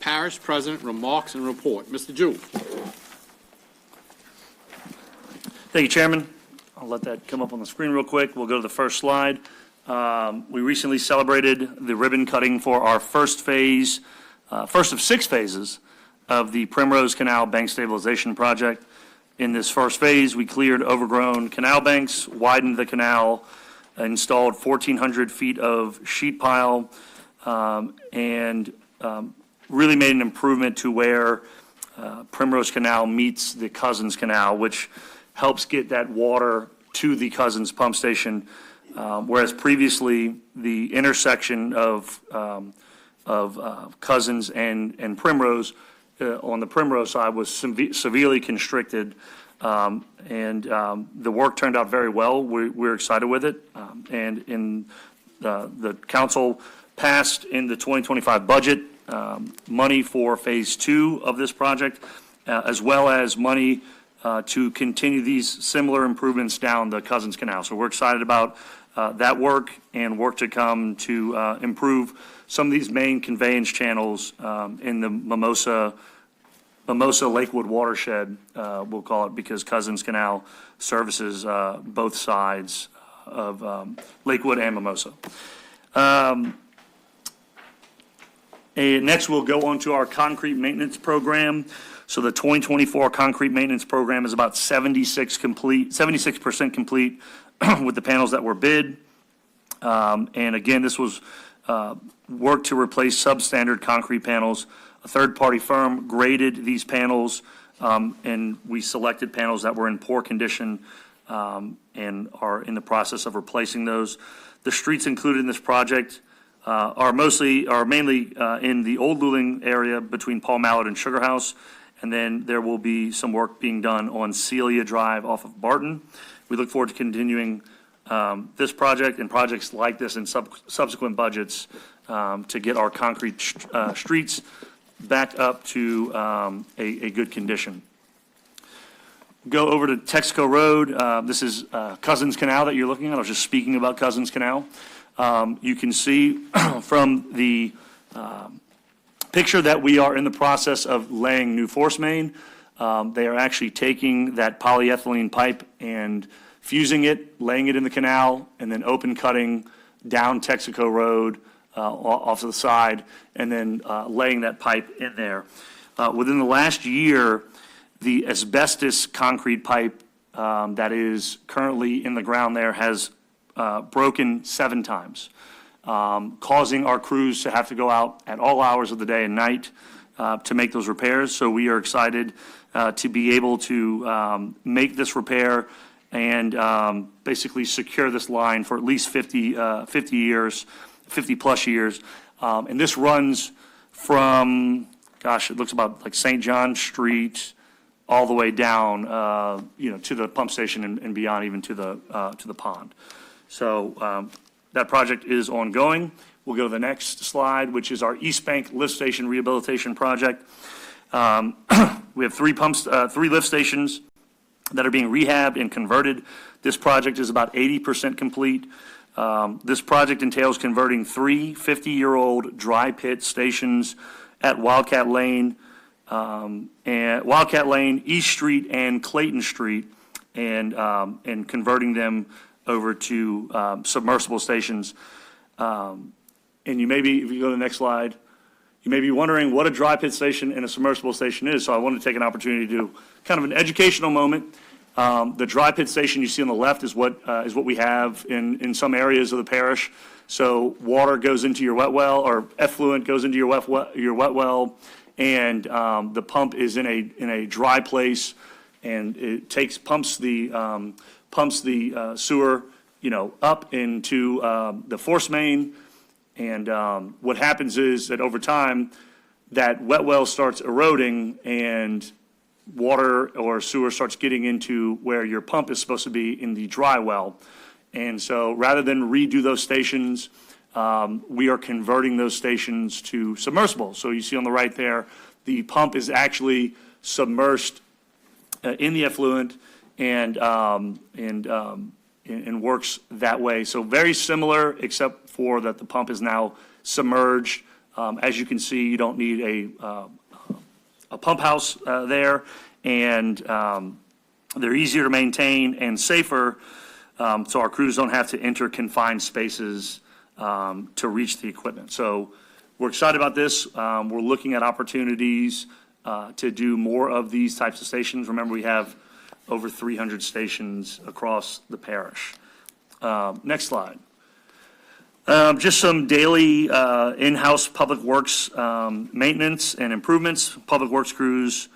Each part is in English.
Parish President remarks and report. Mr. Jewell. Thank you, Chairman. I'll let that come up on the screen real quick. We'll go to the first slide. We recently celebrated the ribbon cutting for our first of 6 phases of the Primrose Canal Bank Stabilization Project. In this first phase, we cleared overgrown canal banks, widened the canal, installed 1,400 feet of sheet pile, and really made an improvement to where Primrose Canal meets the Cousins Canal, which helps get that water to the Cousins pump station, whereas previously the intersection of Cousins and Primrose on the Primrose side was severely constricted, and the work turned out very well. We're excited with it, and in the council passed in the 2025 budget money for phase 2 of this project, as well as money to continue these similar improvements down the Cousins Canal. So we're excited about that work and work to come to improve some of these main conveyance channels in the Mimosa Lakewood watershed, we'll call it, because Cousins Canal services both sides of Lakewood and Mimosa. And next, we'll go on to our concrete maintenance program. So the 2024 concrete maintenance program is about 76% complete with the panels that were bid. And again, this was work to replace substandard concrete panels. A third-party firm graded these panels, and we selected panels that were in poor condition and are in the process of replacing those. The streets included in this project are mainly in the Old Luling area between Paul Mallard and Sugar House, and then there will be some work being done on Celia Drive off of Barton. We look forward to continuing this project and projects like this in subsequent budgets to get our concrete streets back up to a good condition. Go over to Texaco Road. This is Cousins Canal that you're looking at. I was just speaking about Cousins Canal. You can see from the picture that we are in the process of laying new force main. They are actually taking that polyethylene pipe and fusing it, laying it in the canal, and then open cutting down Texaco Road off to the side, and then laying that pipe in there. Within the last year, the asbestos concrete pipe that is currently in the ground there has broken 7 times, causing our crews to have to go out at all hours of the day and night to make those repairs. So we are excited to be able to make this repair and basically secure this line for at least 50 plus years. And this runs from, it looks about like St. John Street all the way down, to the pump station and beyond, even to the pond. So that project is ongoing. We'll go to the next slide, which is our East Bank Lift Station Rehabilitation Project. We have 3 lift stations that are being rehabbed and converted. This project is about 80% complete. This project entails converting 3 50-year-old dry pit stations at Wildcat Lane, East Street, and Clayton Street, and converting them over to submersible stations. And you may be, if you go to the next slide, you may be wondering what a dry pit station and a submersible station is. So I wanted to take an opportunity to do kind of an educational moment. The dry pit station you see on the left is what we have in some areas of the parish. So water goes into your wet well, or effluent goes into your wet well, and the pump is in a dry place, and it pumps the sewer, up into the force main. And what happens is that over time, that wet well starts eroding, and water or sewer starts getting into where your pump is supposed to be in the dry well. And so rather than redo those stations, we are converting those stations to submersible. So you see on the right there, the pump is actually submersed in the effluent and works that way. So very similar, except for that the pump is now submerged As you can see, you don't need a pump house there, and they're easier to maintain and safer, so our crews don't have to enter confined spaces to reach the equipment. So we're excited about this. We're looking at opportunities to do more of these types of stations. Remember, we have over 300 stations across the parish. Next slide. Just some daily in-house public works maintenance and improvements. Public works crews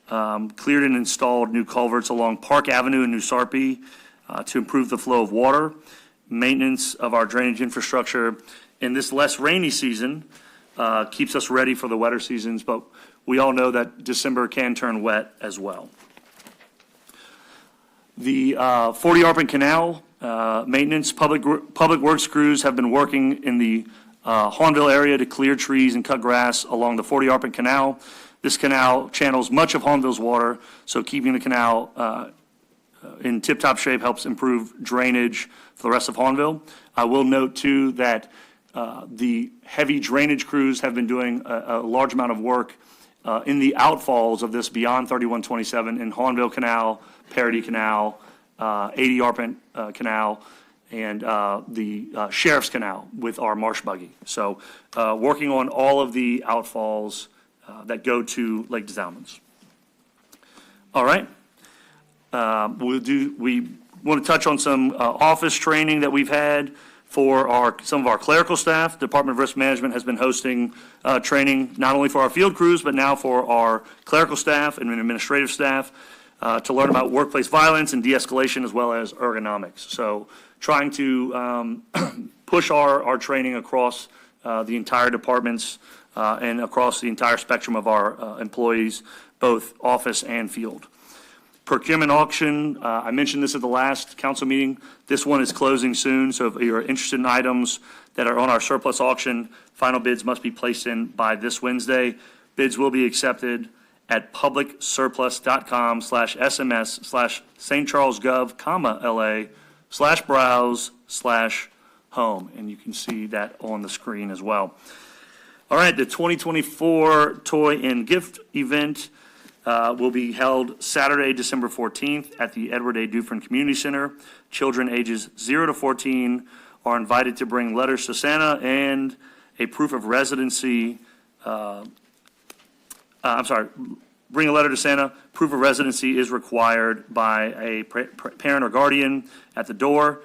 cleared and installed new culverts along Park Avenue in New Sarpy to improve the flow of water. Maintenance of our drainage infrastructure in this less rainy season keeps us ready for the wetter seasons, but we all know that December can turn wet as well. The 40 Arpent Canal maintenance, public works crews have been working in the Hawnville area to clear trees and cut grass along the 40 Arpent Canal. This canal channels much of Hawnville's water, so keeping the canal in tip-top shape helps improve drainage for the rest of Hawnville. I will note, too, that the heavy drainage crews have been doing a large amount of work in the outfalls of this beyond 3127 in Hawnville Canal, Parity Canal, 80 Arpent Canal, and the Sheriff's Canal with our marsh buggy. So working on all of the outfalls that go to Lake des Allemands. All right. We want to touch on some office training that we've had for some of our clerical staff. Department of Risk Management has been hosting training not only for our field crews, but now for our clerical staff and administrative staff to learn about workplace violence and de-escalation as well as ergonomics. So trying to push our training across the entire departments and across the entire spectrum of our employees, both office and field. Procurement auction, I mentioned this at the last council meeting. This one is closing soon, so if you're interested in items that are on our surplus auction, final bids must be placed in by this Wednesday. Bids will be accepted at publicsurplus.com/sms/stgov.LA/browse/home, and you can see that on the screen as well. All right, the 2024 toy and gift event will be held Saturday, December 14th at the Edward A. Dufresne Community Center. Children ages 0 to 14 are invited to bring letters to Santa and a proof of residency. Bring a letter to Santa. Proof of residency is required by a parent or guardian at the door.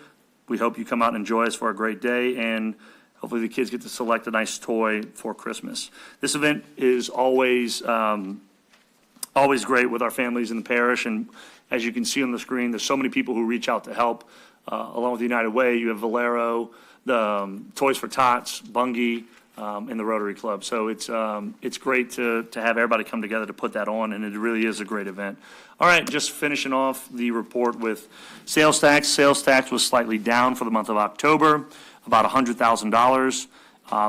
We hope you come out and enjoy us for a great day, and hopefully the kids get to select a nice toy for Christmas. This event is always great with our families in the parish, and as you can see on the screen, there's so many people who reach out to help. Along with the United Way, you have Valero, the Toys for Tots, Bungie, and the Rotary Club. So it's great to have everybody come together to put that on, and it really is a great event. All right, just finishing off the report with sales tax. Sales tax was slightly down for the month of October, about $100,000.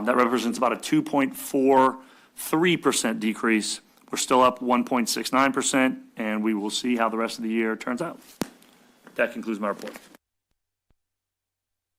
That represents about a 2.43% decrease. We're still up 1.69%, and we will see how the rest of the year turns out. That concludes my report.